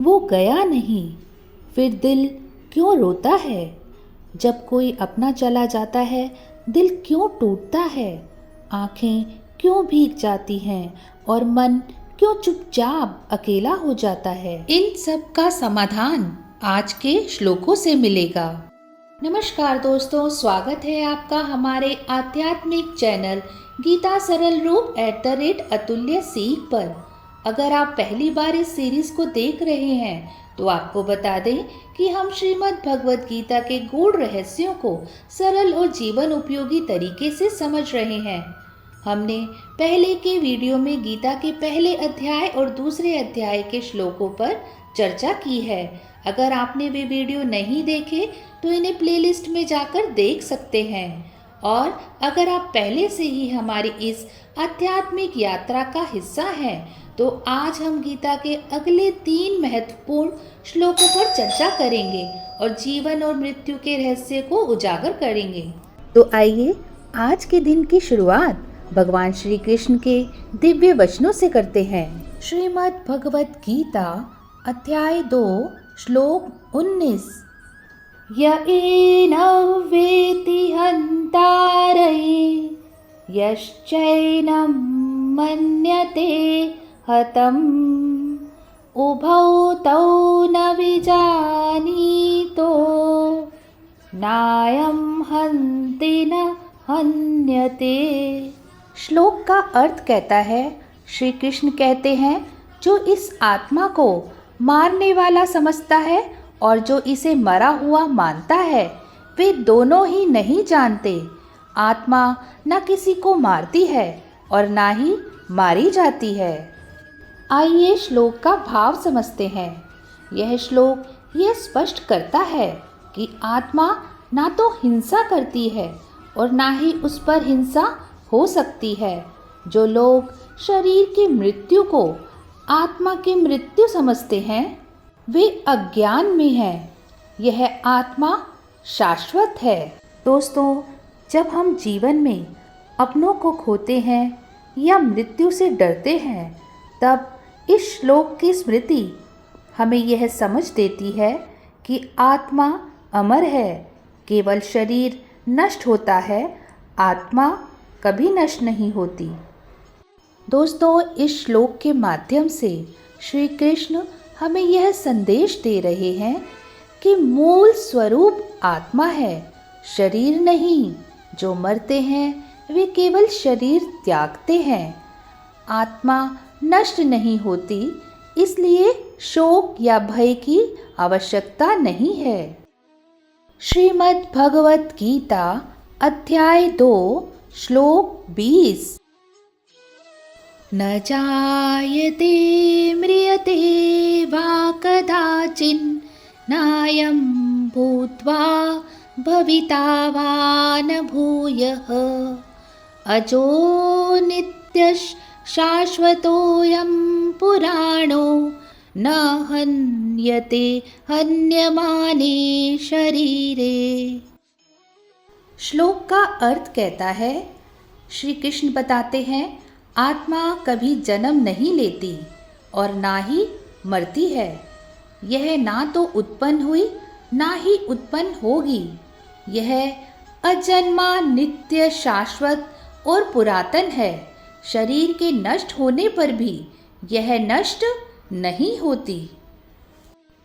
वो गया नहीं, फिर दिल क्यों रोता है? जब कोई अपना चला जाता है, दिल क्यों टूटता है? आंखें क्यों भीग जाती हैं और मन क्यों चुपचाप अकेला हो जाता है? इन सब का समाधान आज के श्लोकों से मिलेगा। नमस्कार दोस्तों, स्वागत है आपका हमारे आध्यात्मिक चैनल गीता सरल रूप @अतुल्य सीख पर। अगर आप पहली बार इस सीरीज को देख रहे हैं तो आपको बता दें कि हम श्रीमद् भगवद गीता के गूढ़ रहस्यों को सरल और जीवन उपयोगी तरीके से समझ रहे हैं। हमने पहले के वीडियो में गीता के पहले अध्याय और दूसरे अध्याय के श्लोकों पर चर्चा की है। अगर आपने वे वीडियो नहीं देखे तो इन्हें प्लेलिस्ट में जाकर देख सकते हैं। और अगर आप पहले से ही हमारी इस आध्यात्मिक यात्रा का हिस्सा हैं तो आज हम गीता के अगले 3 महत्वपूर्ण श्लोकों पर चर्चा करेंगे और जीवन और मृत्यु के रहस्य को उजागर करेंगे। तो आइए आज के दिन की शुरुआत भगवान श्री कृष्ण के दिव्य वचनों से करते हैं। श्रीमद् भगवद गीता अध्याय 2 श्लोक 19। य एनं वेति हन्तारये यश्चैनं मन्यते हतम् उभौ तौ न विजानीतो नायं हन्ति न हन्यते। श्लोक का अर्थ कहता है, श्री कृष्ण कहते हैं, जो इस आत्मा को मारने वाला समझता है और जो इसे मरा हुआ मानता है, वे दोनों ही नहीं जानते। आत्मा न किसी को मारती है और ना ही मारी जाती है। आइए श्लोक का भाव समझते हैं। यह श्लोक यह स्पष्ट करता है कि आत्मा ना तो हिंसा करती है और ना ही उस पर हिंसा हो सकती है। जो लोग शरीर की मृत्यु को आत्मा की मृत्यु समझते हैं, वे अज्ञान में हैं। यह आत्मा शाश्वत है। दोस्तों, जब हम जीवन में अपनों को खोते हैं या मृत्यु से डरते हैं, तब इस श्लोक की स्मृति हमें यह समझ देती है कि आत्मा अमर है। केवल शरीर नष्ट होता है, आत्मा कभी नष्ट नहीं होती। दोस्तों, इस श्लोक के माध्यम से श्री कृष्ण हमें यह संदेश दे रहे हैं कि मूल स्वरूप आत्मा है, शरीर नहीं। जो मरते हैं वे केवल शरीर त्यागते हैं। आत्मा नष्ट नहीं होती, इसलिए शोक या भय की आवश्यकता नहीं है। श्रीमद् भगवद गीता अध्याय 2 श्लोक 20। न जायते म्रियते वा कदाचिन् नायं भूत्वा भविता वा न भूयः अजो नित्यः शाश्वतोऽयं पुराणो न हन्यते हन्यमाने शरीरे। श्लोक का अर्थ कहता है, श्री कृष्ण बताते हैं, आत्मा कभी जन्म नहीं लेती और ना ही मरती है। यह ना तो उत्पन्न हुई ना ही उत्पन्न होगी। यह अजन्मा, नित्य, शाश्वत और पुरातन है। शरीर के नष्ट होने पर भी यह नष्ट नहीं होती।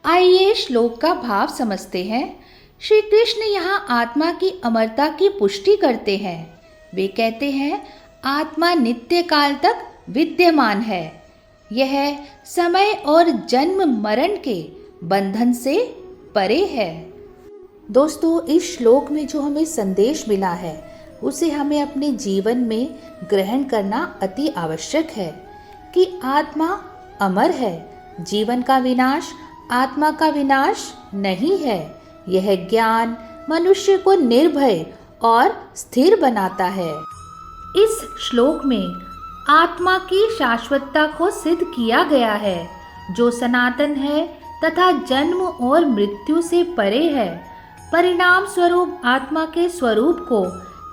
आइए श्लोक का भाव समझते हैं। श्री कृष्ण यहाँ आत्मा की अमरता की पुष्टि करते हैं। वे कहते हैं, आत्मा नित्य काल तक विद्यमान है। यह समय और जन्म मरण के बंधन से परे है। दोस्तों, इस श्लोक में जो हमें संदेश मिला है उसे हमें अपने जीवन में ग्रहण करना अति आवश्यक है कि आत्मा अमर है। जीवन का विनाश आत्मा का विनाश नहीं है। यह ज्ञान मनुष्य को निर्भय और स्थिर बनाता है। इस श्लोक में आत्मा की शाश्वतता को सिद्ध किया गया है, जो सनातन है तथा जन्म और मृत्यु से परे है। परिणाम स्वरूप आत्मा के स्वरूप को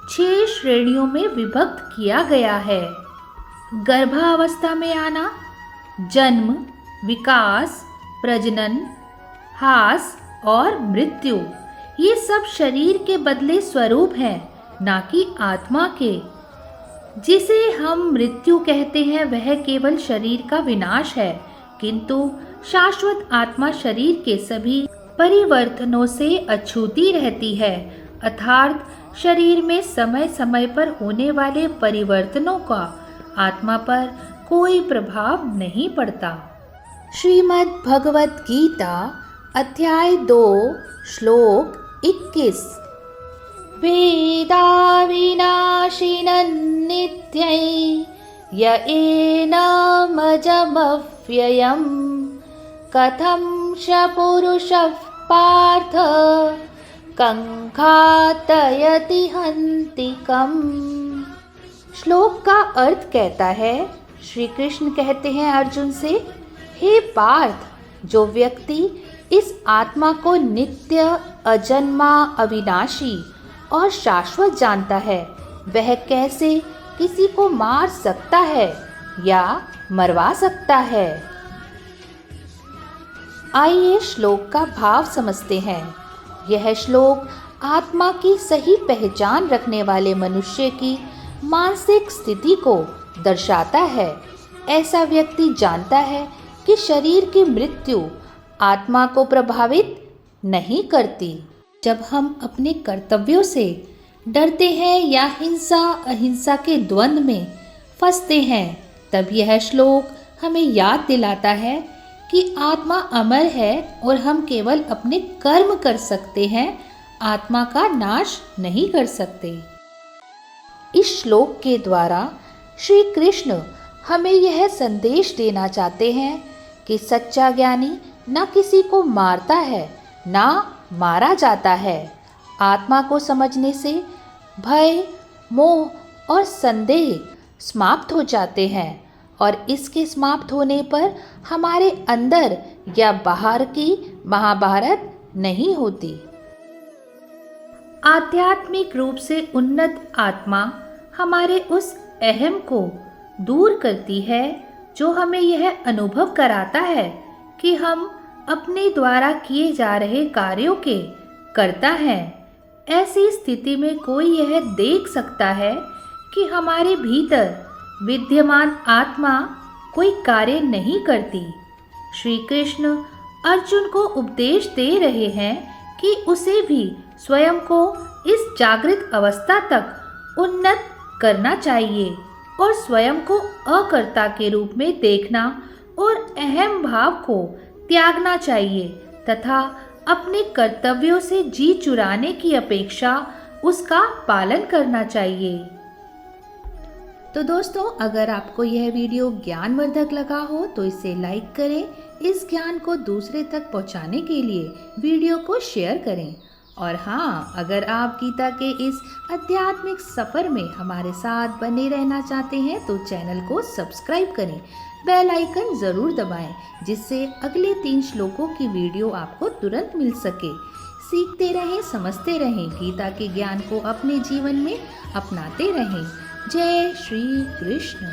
6 श्रेणियों में विभक्त किया गया है। गर्भावस्था में आना, जन्म, विकास, प्रजनन, हास और मृत्यु, ये सब शरीर के बदले स्वरूप हैं, ना कि आत्मा के। जिसे हम मृत्यु कहते हैं वह केवल शरीर का विनाश है, किंतु शाश्वत आत्मा शरीर के सभी परिवर्तनों से अछूती रहती है, अर्थात शरीर में समय समय पर होने वाले परिवर्तनों का आत्मा पर कोई प्रभाव नहीं पड़ता। श्रीमद् भगवत गीता अध्याय 2 श्लोक 21। वेदा विनाशिनं नित्यै य एनमजमव्ययम् कथं च पुरुषः पार्थ कंघातयति हन्तिकम्। श्लोक का अर्थ कहता है, श्री कृष्ण कहते हैं अर्जुन से, हे पार्थ, जो व्यक्ति इस आत्मा को नित्य, अजन्मा, अविनाशी और शाश्वत जानता है, वह कैसे किसी को मार सकता है या मरवा सकता है। आइए श्लोक का भाव समझते हैं। यह श्लोक आत्मा की सही पहचान रखने वाले मनुष्य की मानसिक स्थिति को दर्शाता है। ऐसा व्यक्ति जानता है कि शरीर की मृत्यु आत्मा को प्रभावित नहीं करती। जब हम अपने कर्तव्यों से डरते हैं या हिंसा अहिंसा के द्वंद्व में फंसते हैं, तब यह श्लोक हमें याद दिलाता है कि आत्मा अमर है और हम केवल अपने कर्म कर सकते हैं, आत्मा का नाश नहीं कर सकते। इस श्लोक के द्वारा श्री कृष्ण हमें यह संदेश देना चाहते हैं कि सच्चा ज्ञानी न किसी को मारता है, ना मारा जाता है। आत्मा को समझने से भय, मोह और संदेह समाप्त हो जाते हैं और इसके समाप्त होने पर हमारे अंदर या बाहर की महाभारत नहीं होती। आध्यात्मिक रूप से उन्नत आत्मा हमारे उस अहम को दूर करती है जो हमें यह अनुभव कराता है कि हम अपने द्वारा किए जा रहे कार्यों के कर्ता हैं। ऐसी स्थिति में कोई यह देख सकता है कि हमारे भीतर विद्यमान आत्मा कोई कार्य नहीं करती। श्री कृष्ण अर्जुन को उपदेश दे रहे हैं कि उसे भी स्वयं को इस जागृत अवस्था तक उन्नत करना चाहिए और स्वयं को अकर्ता के रूप में देखना और अहम भाव को त्यागना चाहिए तथा अपने कर्तव्यों से जी चुराने की अपेक्षा उसका पालन करना चाहिए। तो दोस्तों, अगर आपको यह वीडियो ज्ञानवर्धक लगा हो तो इसे लाइक करें। इस ज्ञान को दूसरे तक पहुंचाने के लिए वीडियो को शेयर करें। और हाँ, अगर आप गीता के इस आध्यात्मिक सफ़र में हमारे साथ बने रहना चाहते हैं तो चैनल को सब्सक्राइब करें, बेल आइकन ज़रूर दबाएं, जिससे अगले 3 श्लोकों की वीडियो आपको तुरंत मिल सके। सीखते रहें, समझते रहें, गीता के ज्ञान को अपने जीवन में अपनाते रहें। जय श्री कृष्ण।